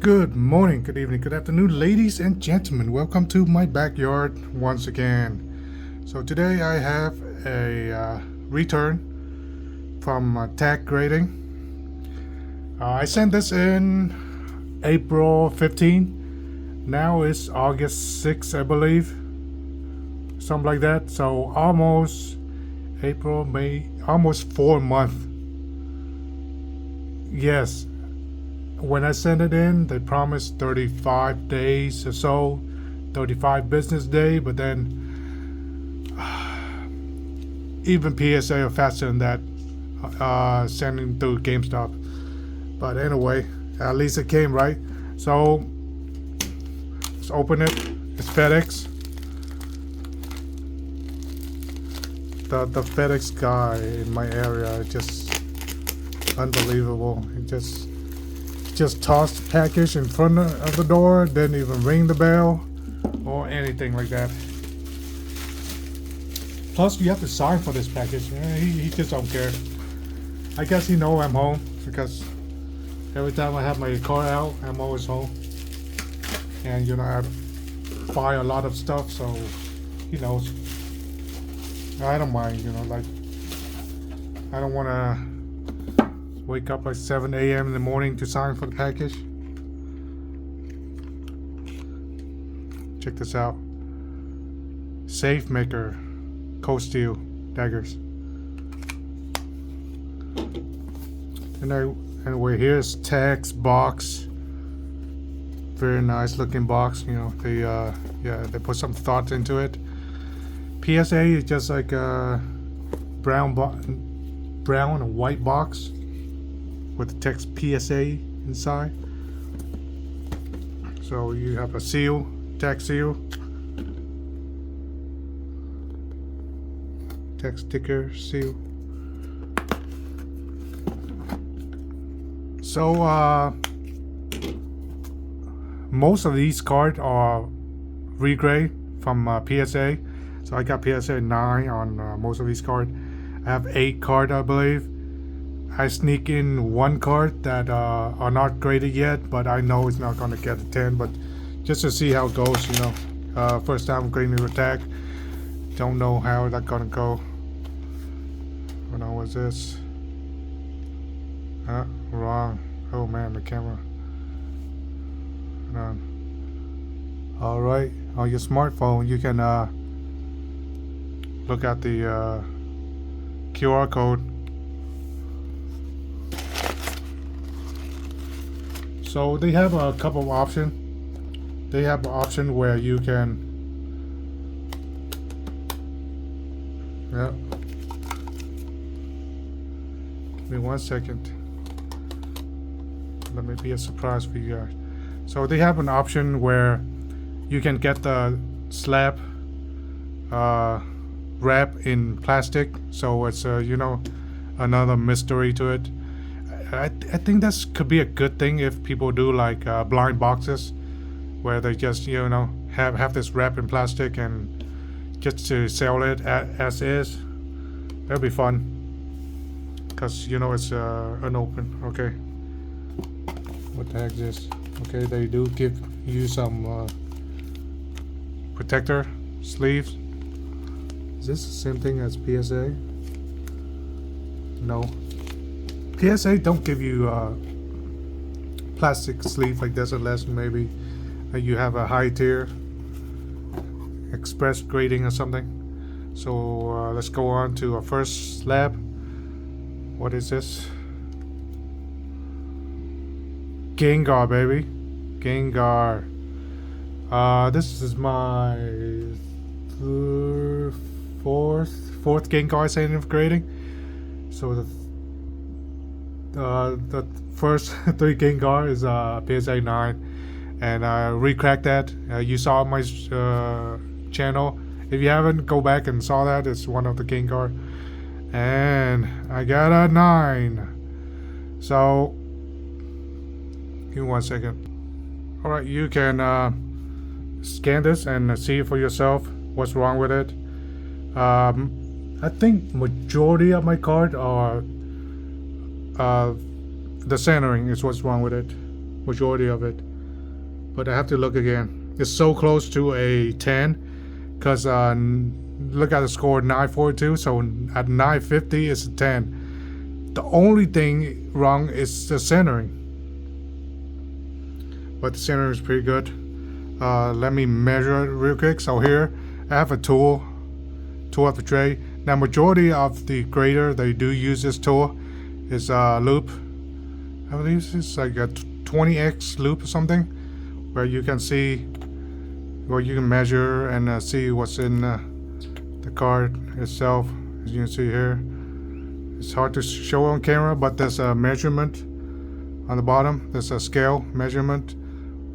Good morning, good evening, good afternoon, ladies and gentlemen. Welcome to my backyard once again. So today I have a return from tag grading. I sent this in April 15. Now it's August 6, I believe. Something like that. So almost April, May, almost 4 months. Yes. When I sent it in, they promised 35 days or so, 35 business day, but then even PSA are faster than that, sending through GameStop. But anyway, at least it came, right? So let's open it. It's FedEx. The FedEx guy in my area is just unbelievable. It just tossed the package in front of the door, didn't even ring the bell or anything like that. Plus you have to sign for this package. He just don't care. I guess he know I'm home because every time I have my car out, I'm always home. And you know, I buy a lot of stuff, so he knows. I don't mind, you know, like I don't wanna wake up like 7 a.m. in the morning to sign for the package. Check this out. Safe maker, cold steel daggers. And anyway, here's tags box. Very nice looking box. You know, they put some thought into it. PSA is just like a brown and white box with the text PSA inside. So you have a seal, tag seal, tag sticker seal. So most of these cards are regrade from PSA. So I got PSA 9 on most of these cards. I have 8 cards, I believe. I sneak in 1 card that are not graded yet, but I know it's not gonna get a 10. But just to see how it goes, you know. First time grading a tag. Don't know how that's gonna go. What was this? Wrong. Oh man, the camera. Alright, on your smartphone you can look at the QR code. So they have a couple of options. They have an option where you can, give me 1 second. Let me be a surprise for you guys. So they have an option where you can get the slab wrap in plastic. So it's you know, another mystery to it. I think this could be a good thing if people do like blind boxes where they just, you know, have this wrap in plastic and just to sell it as is. That'd be fun because, you know, it's unopened. Okay, what the heck is this? Okay, they do give you some protector sleeves. Is this the same thing as PSA? No. PSA don't give you plastic sleeve like this unless maybe you have a high tier express grading or something. So let's go on to our first slab. What is this? Gengar, baby. Gengar. This is my fourth Gengar setting of grading. So the first 3 Gengar is PSA 9, and I recracked that. You saw my channel. If you haven't, go back and saw that. It's one of the Gengar, and I got a 9. So give me 1 second. All right, you can scan this and see for yourself what's wrong with it. I think majority of my cards are the centering is what's wrong with it. Majority of it. but I have to look again. It's so close to a 10 because look at the score 942, so at 950 it's a 10. The only thing wrong is the centering, but the centering is pretty good. Let me measure it real quick. So here I have a tool of the tray. Now majority of the grader, they do use this tool. It's a loop. I believe it's like a 20x loop or something, where you can see, where you can measure and see what's in the card itself. As you can see here, it's hard to show on camera, but there's a measurement on the bottom. There's a scale measurement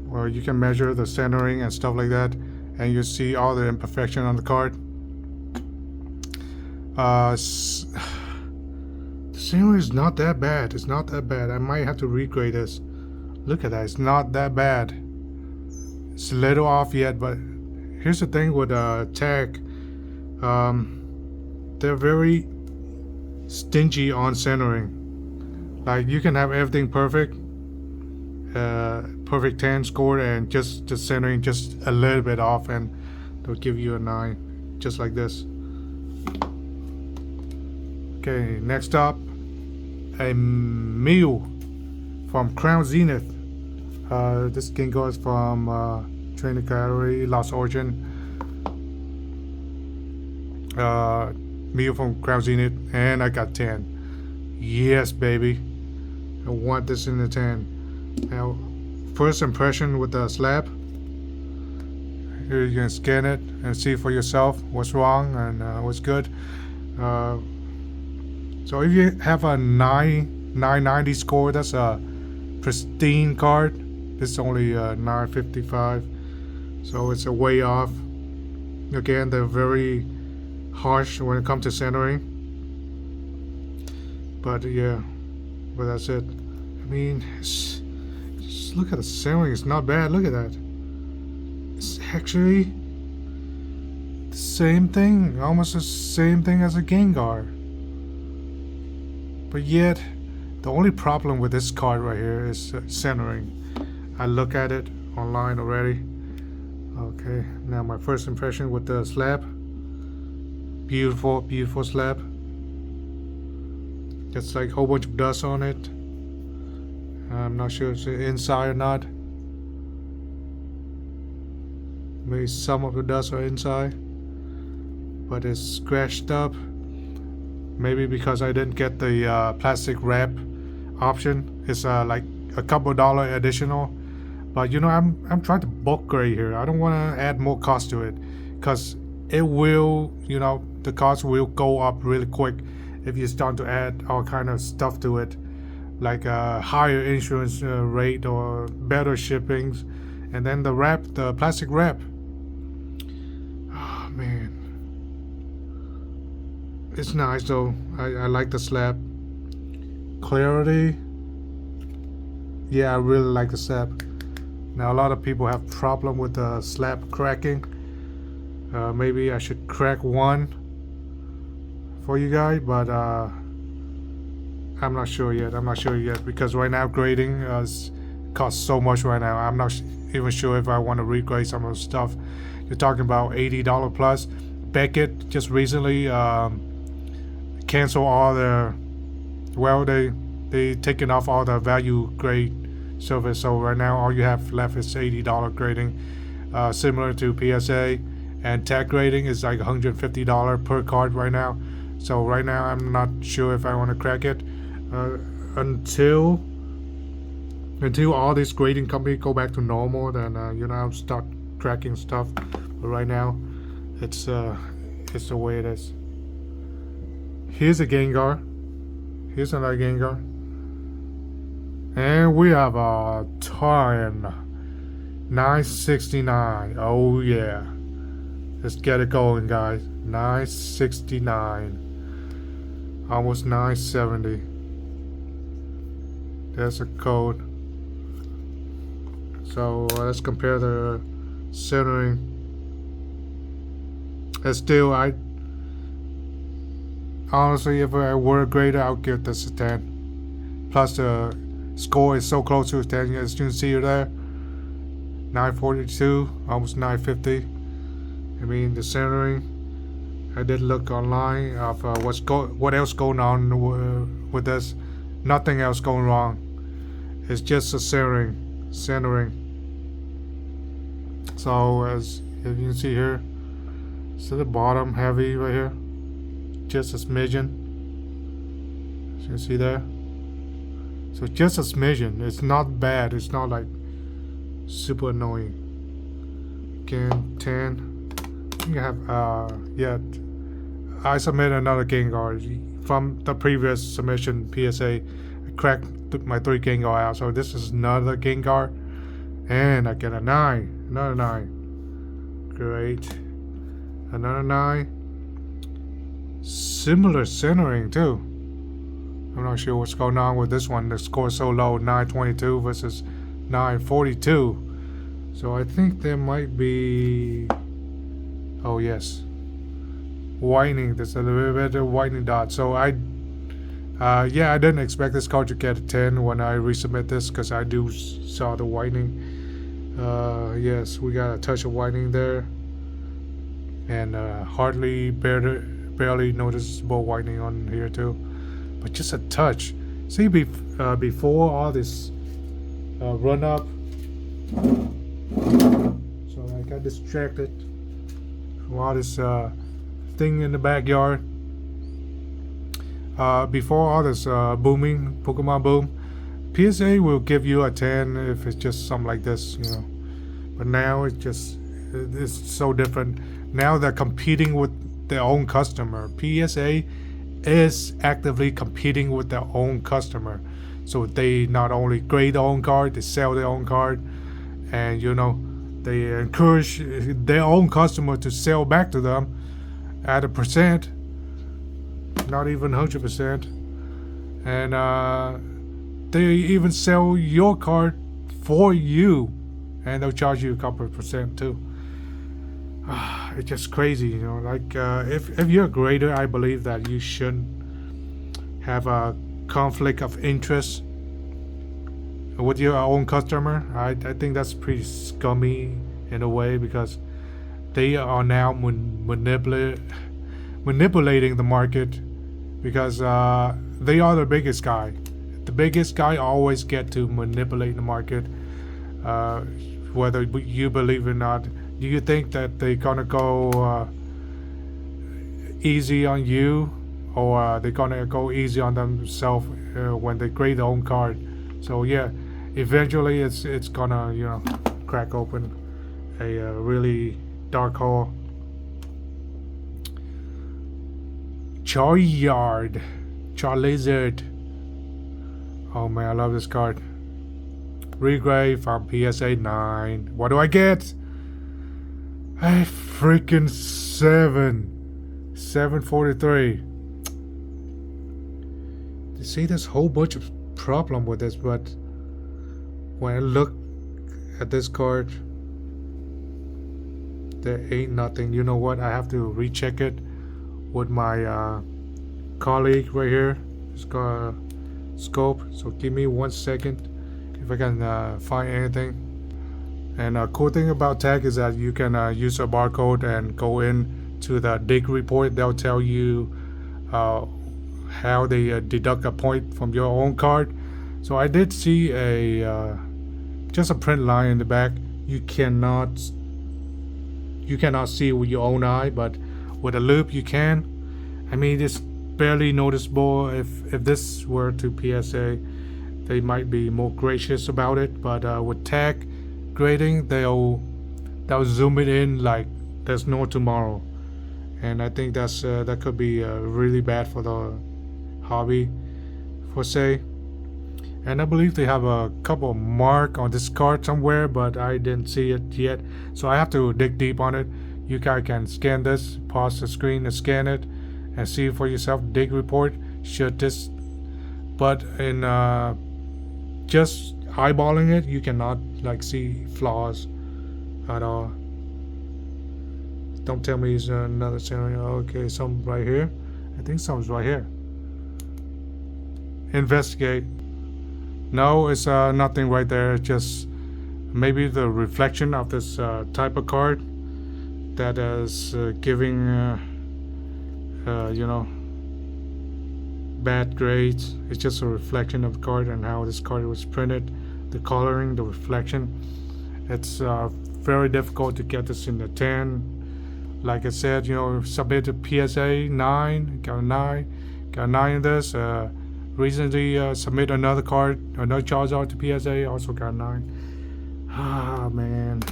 where you can measure the centering and stuff like that, and you see all the imperfection on the card. The centering is not that bad. It's not that bad. I might have to regrade this. Look at that. It's not that bad. It's a little off yet, but here's the thing with tag. They're very stingy on centering. Like, you can have everything perfect, perfect 10 scored, and just the centering just a little bit off, and they'll give you a 9, just like this. Okay, next up, a meal from Crown Zenith. This game goes from Training Gallery, Lost Origin. Meal from Crown Zenith, and I got 10. Yes, baby. I want this in the 10. Now, first impression with the slab. Here you can scan it and see for yourself what's wrong and what's good. So if you have a 990 score, that's a pristine card. This is only 955, so it's a way off. Again, they're very harsh when it comes to centering. But yeah, but that's it. I mean, just look at the centering. It's not bad. Look at that. It's actually the same thing, almost the same thing as a Gengar. But yet, the only problem with this card right here is centering. I look at it online already. Okay, now my first impression with the slab. Beautiful, beautiful slab. It's like a whole bunch of dust on it. I'm not sure if it's inside or not. Maybe some of the dust are inside, but it's scratched up. Maybe because I didn't get the plastic wrap option. It's like a couple $1 additional. But you know, I'm trying to bulk grade here. I don't want to add more cost to it, because it will, you know, the cost will go up really quick if you start to add all kind of stuff to it, like a higher insurance rate or better shippings, and then the wrap, the plastic wrap. Oh man, it's nice though. I like the slab. Clarity, yeah, I really like the slab. Now a lot of people have problem with the slab cracking. Maybe I should crack one for you guys, but I'm not sure yet. Because right now grading costs so much right now. I'm not even sure if I want to regrade some of the stuff. You're talking about $80 plus. Beckett just recently canceled all their, well, they taken off all the value grade service, so right now all you have left is $80 grading, similar to PSA, and tag grading is like $150 per card right now. So right now I'm not sure if I want to crack it until all these grading companies go back to normal. Then you know, I'll start cracking stuff. But right now it's the way it is. Here's a Gengar. Here's another Gengar. And we have a ton. 969. Oh yeah. Let's get it going, guys. 969. Almost 970. There's a code. So let's compare the centering. And still, honestly, if I were a grader, I would give this a 10. Plus the score is so close to 10, as you can see there. 942, almost 950. I mean, the centering. I did look online of what else going on with this. Nothing else going wrong. It's just a centering. So as you can see here, it's at the bottom, heavy right here, just a smidgen. As you can see there. So just a smidgen. It's not bad. It's not like super annoying. Again, 10. You have yeah. I submit another Gengar from the previous submission PSA. I cracked my 3 Gengar out, so this is another Gengar, and I get a 9, another 9. Great, another 9. Similar centering too. I'm not sure what's going on with this one. The score is so low, 922 versus 942. So I think there might be. Oh yes. Whitening, there's a little bit of whitening dot. So I didn't expect this card to get a 10 when I resubmit this, because I do saw the whitening. Yes, we got a touch of whitening there, and barely noticeable whitening on here too, but just a touch. See, before all this run up, so I got distracted from all this thing in the backyard. Before all this booming, Pokemon boom, PSA will give you a 10 if it's just something like this, you know. But now it's so different. Now they're competing with their own customer. PSA is actively competing with their own customer. So they not only grade their own card, they sell their own card, and you know, they encourage their own customer to sell back to them at a percent, not even 100%, and they even sell your card for you, and they'll charge you a couple of percent too. It's just crazy, you know. Like if you're a grader, I believe that you shouldn't have a conflict of interest with your own customer. I think that's pretty scummy in a way, because they are now manipulating the market, because they are the biggest guy. The biggest guy always get to manipulate the market, whether you believe it or not. Do you think that they're gonna go easy on you, or they're gonna go easy on themselves when they grade their own card? So yeah, eventually it's gonna, you know, crack open a really dark hole. Charizard. Oh man, I love this card. Regrade from PSA 9. What do I get? A freaking 743. You see, there's a whole bunch of problem with this, but when I look at this card, there ain't nothing. You know what? I have to recheck it with my colleague right here. It's got a scope. So give me 1 second if I can find anything. And a cool thing about tag is that you can use a barcode and go in to the dig report. They'll tell you how they deduct a point from your own card. So I did see just a print line in the back. You cannot see with your own eye, but with a loop you can. I mean, it's barely noticeable. If this were to PSA, they might be more gracious about it, but with tag grading, they'll zoom it in like there's no tomorrow, and I think that could be really bad for the hobby, for say. And I believe they have a couple of mark on this card somewhere, but I didn't see it yet, so I have to dig deep on it. You guys can scan this, pause the screen and scan it, and see for yourself. Dig report should this, but in just eyeballing it, you cannot like see flaws at all. Don't tell me it's another scenario. Okay, some right here. I think some's right here. Investigate. No, it's nothing right there. Just Maybe the reflection of this type of card that is giving you know, bad grades. It's just a reflection of the card and how this card was printed, the coloring, the reflection. It's very difficult to get this in the 10. Like I said, you know, submitted PSA 9, got a 9, got a 9 in this. Recently submit another card, another Charizard to PSA, also got a 9. Ah man,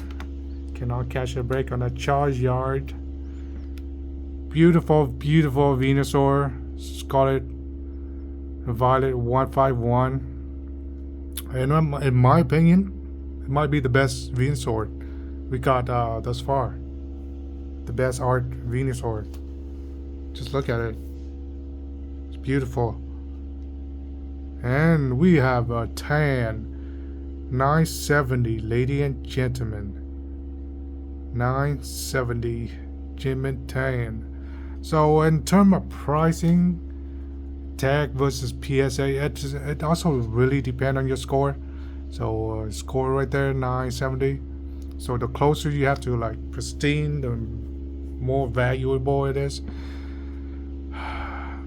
cannot catch a break on a Charizard. Beautiful, beautiful Venusaur, Scarlet Violet 151. And in my opinion, it might be the best Venusaur we got thus far. The best art Venusaur. Just look at it. It's beautiful. And we have a tan 970, ladies and gentlemen. 970 Gem and Tan. So in terms of pricing, tag versus PSA, it also really depends on your score. So score right there 970. So the closer you have to like pristine, the more valuable it is.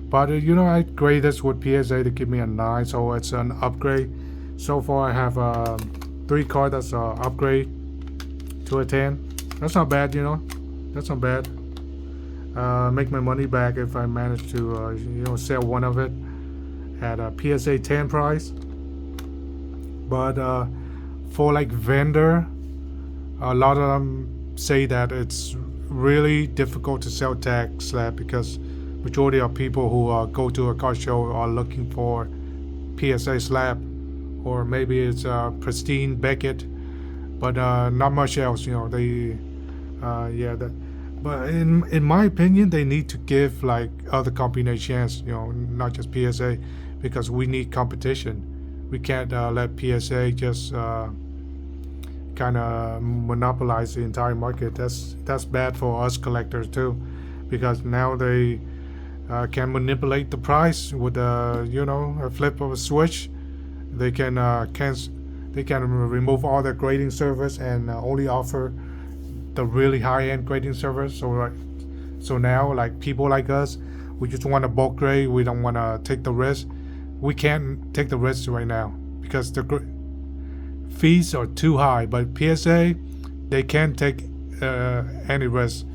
But you know, I grade this with PSA to give me a 9, so it's an upgrade. So far I have 3 cards that's an upgrade to a 10. That's not bad, you know. That's not bad. Make my money back if I manage to you know, sell one of it at a PSA 10 price. But for like vendor, a lot of them say that it's really difficult to sell tag slab because majority of people who go to a card show are looking for PSA slab, or maybe it's pristine Beckett, but not much else. You know, they yeah, that. But in my opinion, they need to give like other company a chance. You know, not just PSA, because we need competition. We can't let PSA just kind of monopolize the entire market. That's bad for us collectors too, because now they can manipulate the price with you know, a flip of a switch. They can remove all their grading service and only offer the really high-end grading service. So now like people like us, we just want to bulk grade. We don't want to take the risk. We can't take the risk right now because the fees are too high. But PSA, they can take any risk.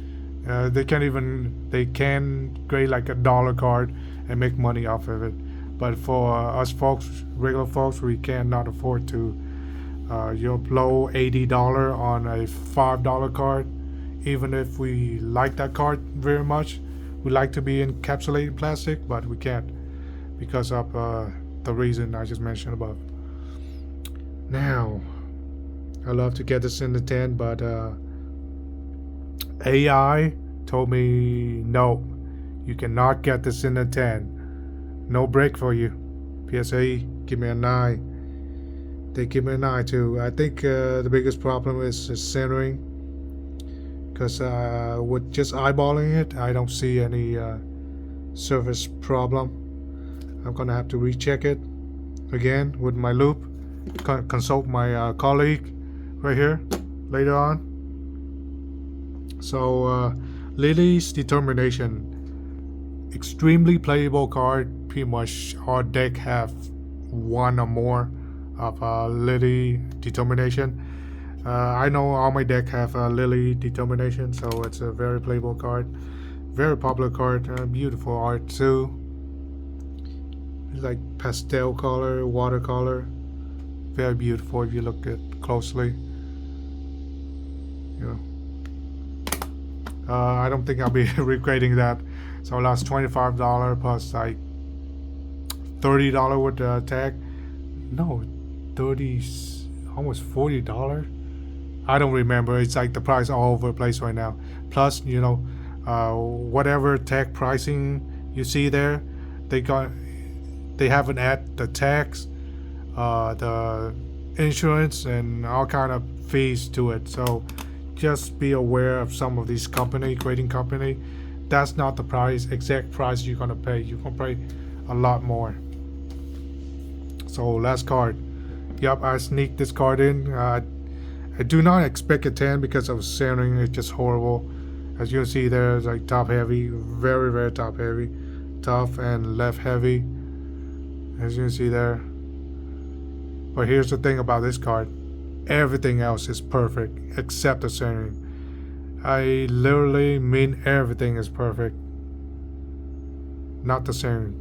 They can grade like $1 card and make money off of it. But for us folks, regular folks, we cannot afford to you know, blow $80 on a $5 card. Even if we like that card very much, we like to be encapsulated plastic, but we can't because of the reason I just mentioned above. Now, I love to get this in the 10, but AI told me no, you cannot get this in the 10. No break for you. PSA, give me a 9. They give me a 9 too. I think the biggest problem is centering, because with just eyeballing it, I don't see any surface problem. I'm gonna have to recheck it again with my loop. Consult my colleague right here later on. So Lily's Determination, extremely playable card. Pretty much our deck have one or more of Lily Determination. I know all my deck have Lily Determination, so it's a very playable card, very popular card. Beautiful art too. It's like pastel color, watercolor, very beautiful if you look at it closely. You know, I don't think I'll be regrading that. So I lost $25 plus like $30 with the tag. No, 30, almost $40. I don't remember. It's like the price all over the place right now. Plus, you know, whatever tag pricing you see there, they haven't added the tax, the insurance, and all kind of fees to it. So just be aware of some of these grading company. That's not the exact price you're gonna pay. You're gonna pay a lot more. So last card. Yep, I sneaked this card in. I do not expect a 10 because of centering. It's just horrible. As you can see there, it's like top heavy, very, very top heavy, tough and left heavy, as you can see there. But here's the thing about this card. Everything else is perfect except the centering. I literally mean everything is perfect. Not the centering.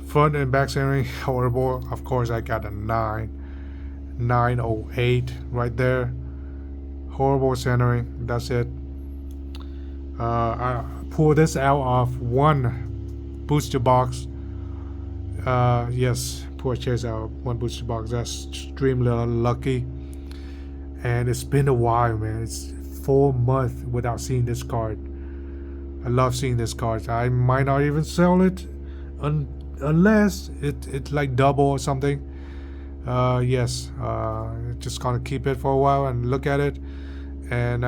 Front and back centering, horrible. Of course, I got a 908 right there. Horrible centering. That's it. I pulled this out of one booster box. Yes, pull a chase out of one booster box. That's extremely lucky. And it's been a while, man. It's 4 months without seeing this card. I love seeing this card. I might not even sell it unless it like double or something. Yes, just gonna keep it for a while and look at it, and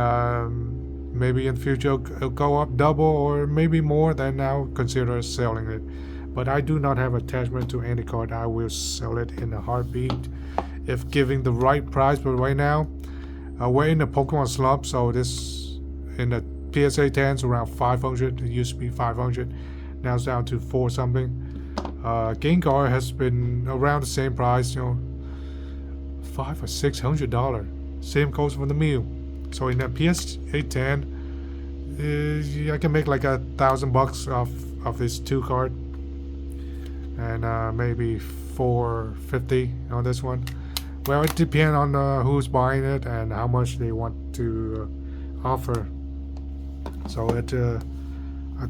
maybe in future it'll go up double or maybe more. Then I'll consider selling it. But I do not have attachment to any card. I will sell it in a heartbeat if giving the right price. But right now, we're in a Pokemon slump, so this in the PSA 10s around 500. It used to be 500. Now it's down to 4 something. Gengar has been around the same price, you know, $500 or $600. Same goes for the Mew. So in a PSA 10, I can make like $1,000 off this 2 card, and maybe $450 on this one. Well, it depends on who's buying it and how much they want to offer. So I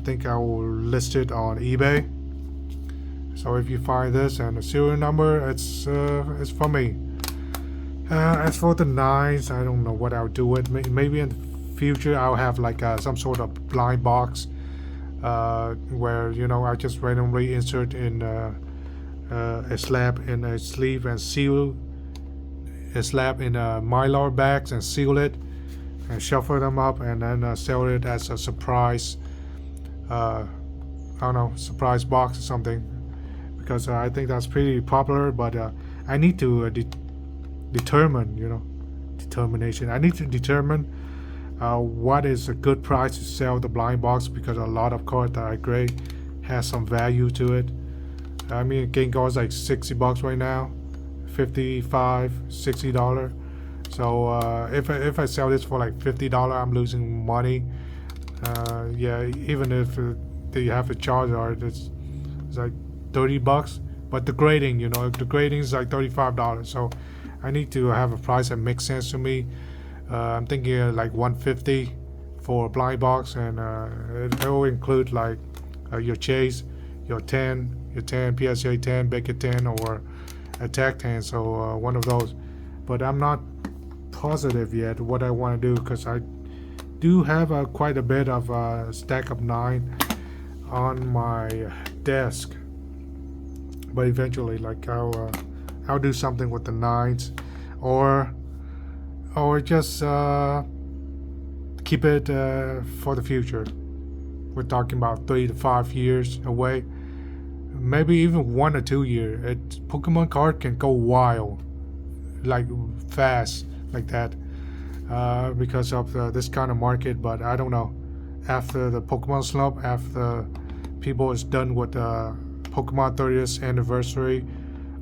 think I will list it on eBay. So if you find this and the serial number, it's for me. As for the 9s, I don't know what I'll do with. Maybe in the future I'll have like some sort of blind box where, you know, I just randomly insert in a slab in a sleeve and seal a slab in Mylar bags and seal it and shuffle them up and then sell it as a surprise. I don't know, surprise box or something, because I think that's pretty popular. But I need to determine, you know, determination. I need to determine what is a good price to sell the blind box, because a lot of cards that I grade has some value to it. I mean, Gengar is like $60 right now, $55, $60. So if I sell this for like $50, I'm losing money. Yeah, even if they have a Charizard, it's like $30. But the grading, you know, the grading is like $35. So I need to have a price that makes sense to me. I'm thinking like $150 for a blind box, and it will include like your chase, your 10 PSA 10, Beckett 10, or attack 10. So one of those. But I'm not positive yet what I want to do, because I do have quite a bit of stack of 9 on my desk. But eventually, like I'll do something with the 9s, or just keep it for the future. We're talking about 3 to 5 years away, maybe even 1 or 2 years. Pokemon card can go wild, like fast, like that, because of this kind of market. But I don't know. After the Pokemon slump, after people is done with Pokemon 30th anniversary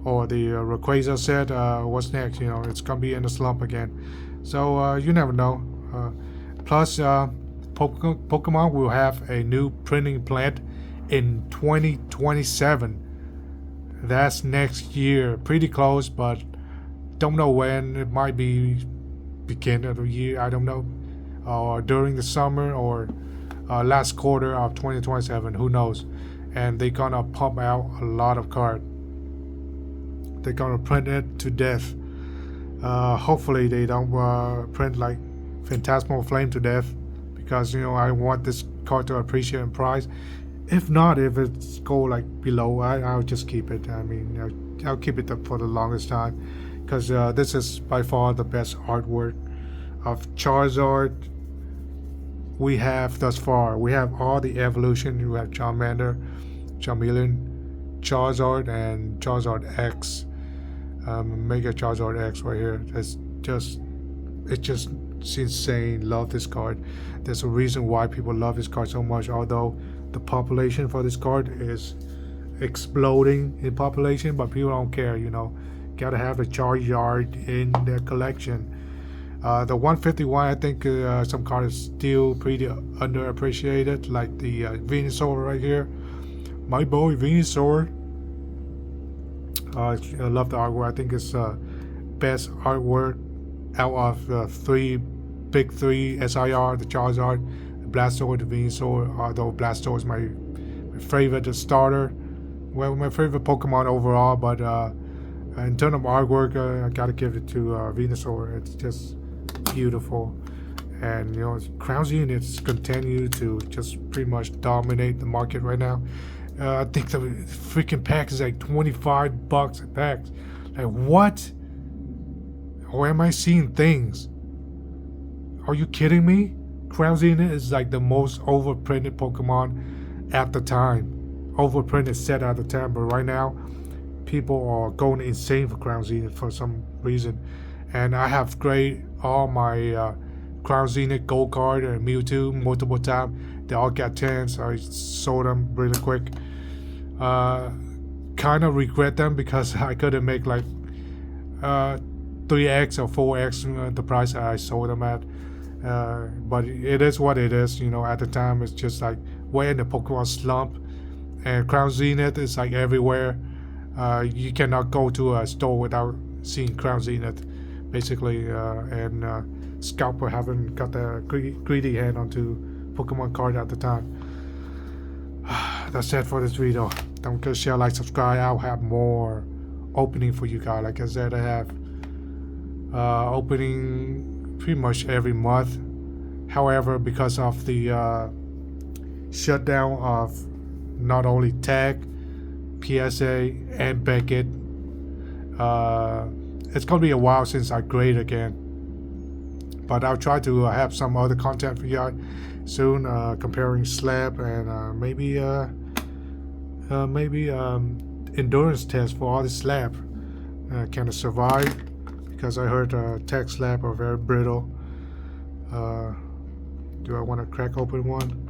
or the Rayquaza set, what's next? You know, it's gonna be in a slump again. So you never know. Plus, Pokemon will have a new printing plant in 2027. That's next year, pretty close, but don't know when. It might be beginning of the year, I don't know, or during the summer, or last quarter of 2027, who knows. And they're gonna pump out a lot of cards. They're gonna print it to death. Hopefully they don't print like Phantasmal Flame to death, because, you know, I want this card to appreciate in price. If not, if it's go like below, I'll just keep it. I mean, I'll keep it for the longest time, because this is by far the best artwork of Charizard we have thus far. We have all the evolution. You have Charmander, Charmeleon, Charizard, and Charizard X, Mega Charizard X right here. That's just it's just insane. Love this card. There's a reason why people love this card so much, although the population for this card is exploding in population, but people don't care, you know. Gotta have a Charizard in their collection. The 151, I think some cards is still pretty underappreciated, like the Venusaur right here. My boy Venusaur. I love the artwork. I think it's best artwork out of the big three SIR, the Charizard, the Blastoise, the Venusaur. Although Blastoise is my favorite starter. Well, my favorite Pokemon overall, but in terms of artwork, I gotta give it to Venusaur. It's just beautiful, and you know, Crown Zeniths continue to just pretty much dominate the market right now. I think the freaking pack is like $25 a pack. Like what? Or am I seeing things? Are you kidding me? Crown Zenith is like the most overprinted Pokemon at the time. Overprinted set at the time, but right now people are going insane for Crown Zenith for some reason. And I have graded all my Crown Zenith Gold card and Mewtwo multiple times. They all got 10s. I sold them really quick. Kind of regret them because I couldn't make like 3x or 4x the price I sold them at. But it is what it is, you know. At the time, it's just like we're in the Pokemon slump, and Crown Zenith is like everywhere. You cannot go to a store without seeing Crown Zenith, basically. And Scalper haven't got the greedy hand onto Pokemon card at the time. That's it for this video. Don't forget to share, like, subscribe. I'll have more opening for you guys. Like I said, I have opening pretty much every month. However, because of the shutdown of not only Tag, PSA, and Beckett, it's gonna be a while since I grade again. But I'll try to have some other content for you guys soon, comparing slab and maybe endurance test for all the slab. Can it survive? Because I heard tech slab are very brittle. Do I want to crack open one?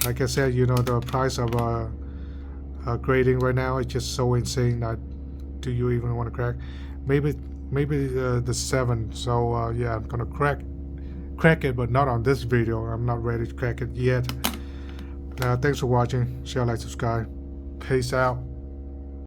Like I said, you know, the price of grading right now is just so insane that do you even want to crack? Maybe the 7. So yeah, I'm gonna crack it, but not on this video. I'm not ready to crack it yet. Thanks for watching. Share, like, subscribe. Peace out.